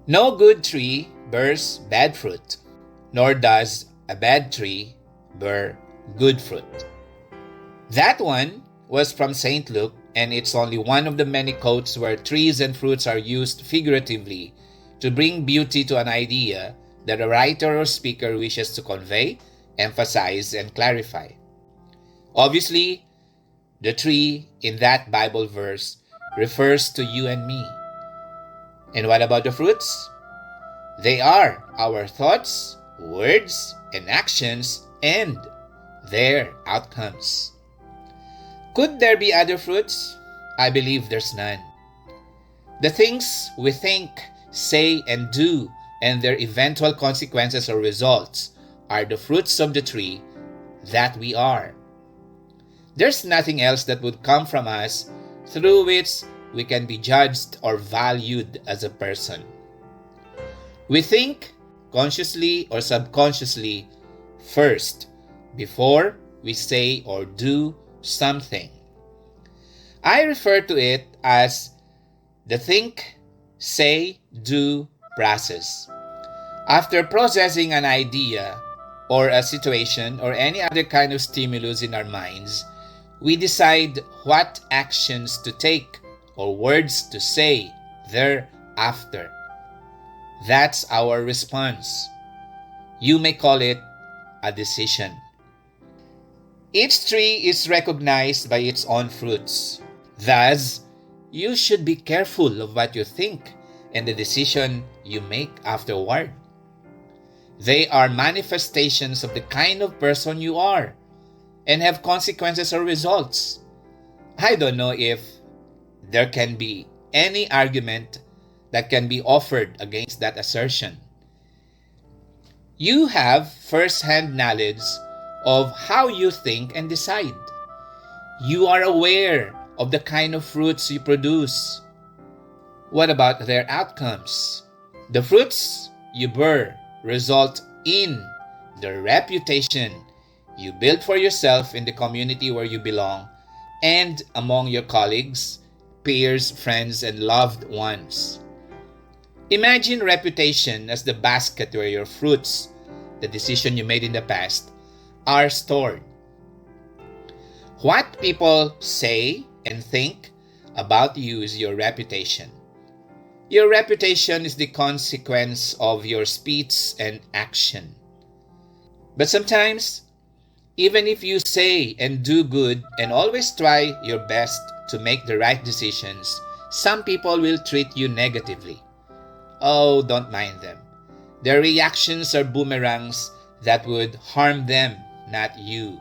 No good tree bears bad fruit, nor does a bad tree bear good fruit. That one was from St. Luke, and it's only one of the many quotes where trees and fruits are used figuratively to bring beauty to an idea that a writer or speaker wishes to convey, emphasize, and clarify. Obviously, the tree in that Bible verse refers to you and me. And what about the fruits? They are our thoughts, words, and actions, and their outcomes. Could there be other fruits? I believe there's none. The things we think, say, and do, and their eventual consequences or results are the fruits of the tree that we are. There's nothing else that would come from us through which we can be judged or valued as a person. We think consciously or subconsciously first before we say or do something. I refer to it as the think, say, do process. After processing an idea or a situation or any other kind of stimulus in our minds, we decide what actions to take or words to say thereafter. That's our response. You may call it a decision. Each tree is recognized by its own fruits. Thus, you should be careful of what you think and the decision you make afterward. They are manifestations of the kind of person you are and have consequences or results. I don't know if there can be any argument that can be offered against that assertion. You have first-hand knowledge of how you think and decide. You are aware of the kind of fruits you produce. What about their outcomes? The fruits you bear result in the reputation you build for yourself in the community where you belong and among your colleagues, peers, friends, and loved ones. Imagine reputation as the basket where your fruits, the decision you made in the past, are stored. What people say and think about you is your reputation. Your reputation is the consequence of your speech and action. But sometimes, even if you say and do good and always try your best to make the right decisions, some people will treat you negatively. Oh, don't mind them. Their reactions are boomerangs that would harm them, not you.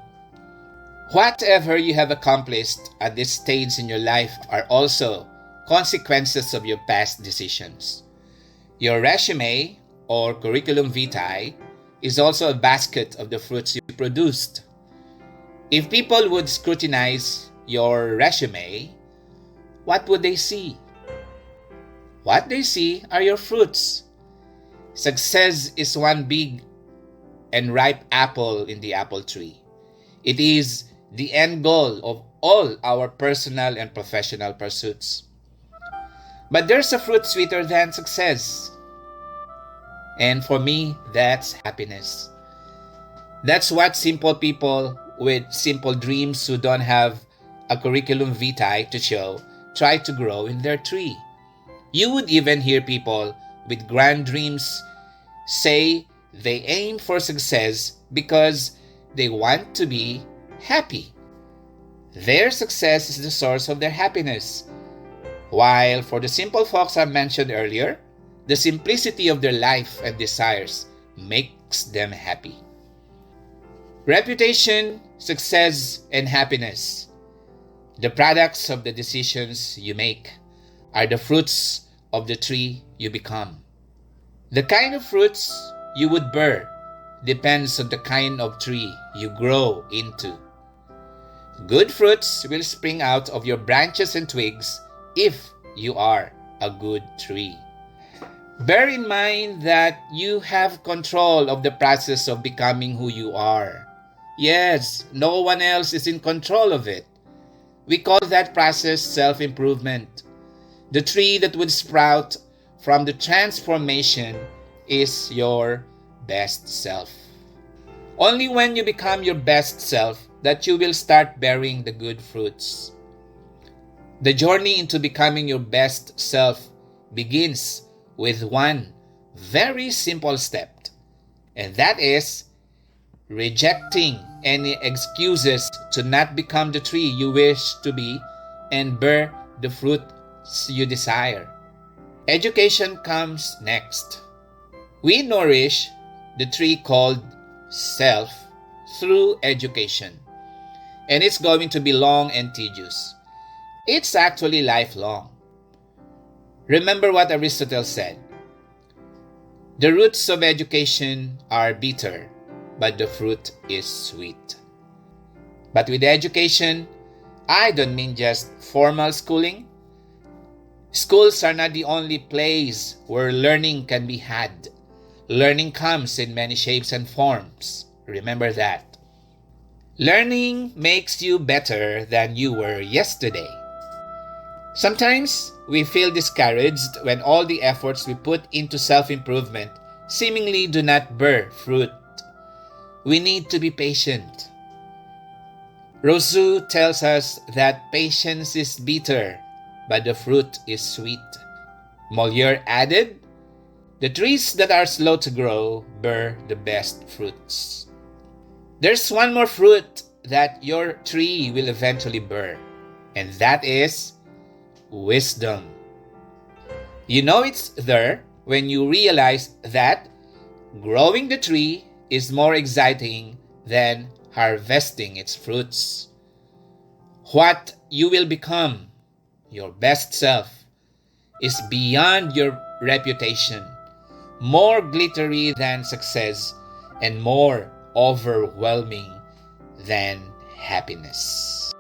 Whatever you have accomplished at this stage in your life are also consequences of your past decisions. Your resume or curriculum vitae is also a basket of the fruits you produced. If people would scrutinize your resume, what would they see? What they see are your fruits. Success is one big and ripe apple in the apple tree. It is the end goal of all our personal and professional pursuits. But there's a fruit sweeter than success. And for me, that's happiness. That's what simple people with simple dreams who don't have a curriculum vitae to show try to grow in their tree. You would even hear people with grand dreams say they aim for success because they want to be happy. Their success is the source of their happiness. While for the simple folks I mentioned earlier, the simplicity of their life and desires makes them happy. Reputation, success, and happiness, the products of the decisions you make, are the fruits of the tree you become. The kind of fruits you would bear depends on the kind of tree you grow into. Good fruits will spring out of your branches and twigs if you are a good tree. Bear in mind that you have control of the process of becoming who you are. Yes, no one else is in control of it. We call that process self-improvement. The tree that would sprout from the transformation is your best self. Only when you become your best self that you will start bearing the good fruits. The journey into becoming your best self begins with one very simple step, and that is rejecting any excuses to not become the tree you wish to be and bear the fruits you desire. Education comes next. We nourish the tree called self through education, and it's going to be long and tedious. It's actually lifelong. Remember what Aristotle said. The roots of education are bitter, but the fruit is sweet. But with education, I don't mean just formal schooling. Schools are not the only place where learning can be had. Learning comes in many shapes and forms. Remember that. Learning makes you better than you were yesterday. Sometimes we feel discouraged when all the efforts we put into self-improvement seemingly do not bear fruit. We need to be patient. Rousseau tells us that patience is bitter, but the fruit is sweet. Molière added, the trees that are slow to grow bear the best fruits. There's one more fruit that your tree will eventually bear, and that is wisdom. You know it's there when you realize that growing the tree is more exciting than harvesting its fruits. What you will become, your best self, is beyond your reputation, more glittery than success, and more overwhelming than happiness.